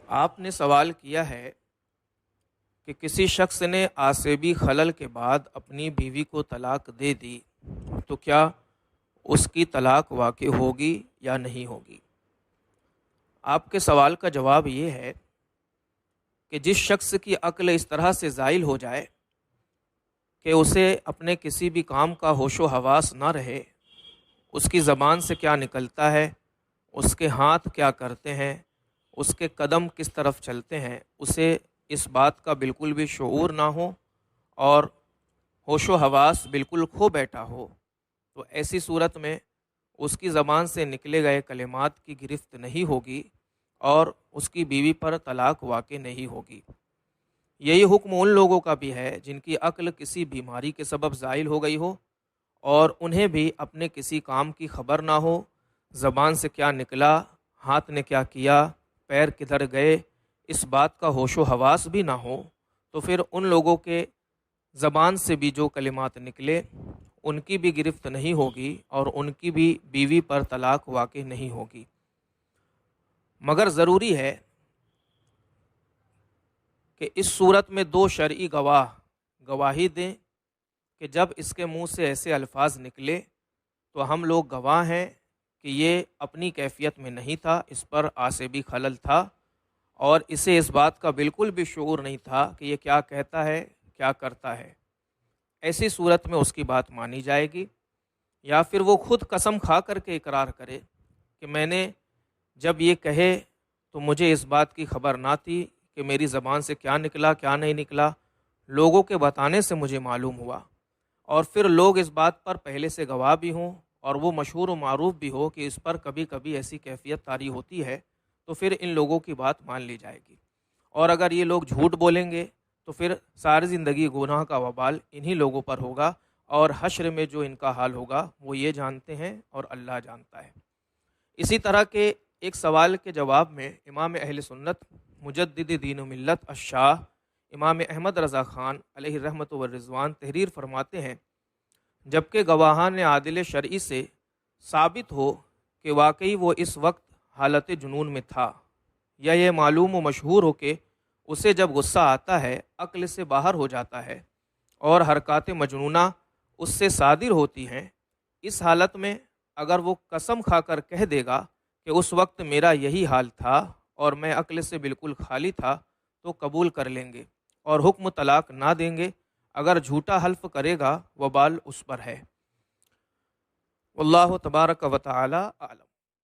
آپ نے سوال کیا ہے کہ کسی شخص نے عصبی خلل کے بعد اپنی بیوی کو طلاق دے دی تو کیا اس کی طلاق واقع ہوگی یا نہیں ہوگی؟ آپ کے سوال کا جواب یہ ہے کہ جس شخص کی عقل اس طرح سے زائل ہو جائے کہ اسے اپنے کسی بھی کام کا ہوش و حواس نہ رہے، اس کی زبان سے کیا نکلتا ہے، اس کے ہاتھ کیا کرتے ہیں، اس کے قدم کس طرف چلتے ہیں، اسے اس بات کا بالکل بھی شعور نہ ہو اور ہوش و حواس بالکل کھو بیٹھا ہو، تو ایسی صورت میں اس کی زبان سے نکلے گئے کلمات کی گرفت نہیں ہوگی اور اس کی بیوی پر طلاق واقع نہیں ہوگی۔ یہی حکم ان لوگوں کا بھی ہے جن کی عقل کسی بیماری کے سبب زائل ہو گئی ہو اور انہیں بھی اپنے کسی کام کی خبر نہ ہو، زبان سے کیا نکلا، ہاتھ نے کیا کیا، پیر کدھر گئے، اس بات کا ہوش و حواس بھی نہ ہو، تو پھر ان لوگوں کے زبان سے بھی جو کلمات نکلے ان کی بھی گرفت نہیں ہوگی اور ان کی بھی بیوی پر طلاق واقع نہیں ہوگی۔ مگر ضروری ہے کہ اس صورت میں دو شرعی گواہ گواہی دیں کہ جب اس کے منہ سے ایسے الفاظ نکلے تو ہم لوگ گواہ ہیں کہ یہ اپنی کیفیت میں نہیں تھا، اس پر عصبی خلل تھا اور اسے اس بات کا بالکل بھی شعور نہیں تھا کہ یہ کیا کہتا ہے، کیا کرتا ہے۔ ایسی صورت میں اس کی بات مانی جائے گی، یا پھر وہ خود قسم کھا کر کے اقرار کرے کہ میں نے جب یہ کہے تو مجھے اس بات کی خبر نہ تھی کہ میری زبان سے کیا نکلا کیا نہیں نکلا، لوگوں کے بتانے سے مجھے معلوم ہوا، اور پھر لوگ اس بات پر پہلے سے گواہ بھی ہوں اور وہ مشہور و معروف بھی ہو کہ اس پر کبھی کبھی ایسی کیفیت طاری ہوتی ہے، تو پھر ان لوگوں کی بات مان لی جائے گی۔ اور اگر یہ لوگ جھوٹ بولیں گے تو پھر ساری زندگی گناہ کا وبال انہی لوگوں پر ہوگا، اور حشر میں جو ان کا حال ہوگا وہ یہ جانتے ہیں اور اللہ جانتا ہے۔ اسی طرح کے ایک سوال کے جواب میں امام اہل سنت مجدد دین و ملت الشاہ امام احمد رضا خان علیہ رحمت و رضوان تحریر فرماتے ہیں، جبکہ گواہان عادل شرعی سے ثابت ہو کہ واقعی وہ اس وقت حالت جنون میں تھا، یا یہ معلوم و مشہور ہو کہ اسے جب غصہ آتا ہے عقل سے باہر ہو جاتا ہے اور حرکات مجنونہ اس سے صادر ہوتی ہیں، اس حالت میں اگر وہ قسم کھا کر کہہ دے گا کہ اس وقت میرا یہی حال تھا اور میں عقل سے بالکل خالی تھا، تو قبول کر لیں گے اور حکم طلاق نہ دیں گے۔ اگر جھوٹا حلف کرے گا وبال اس پر ہے۔ واللہ تبارک و تعالی اعلم۔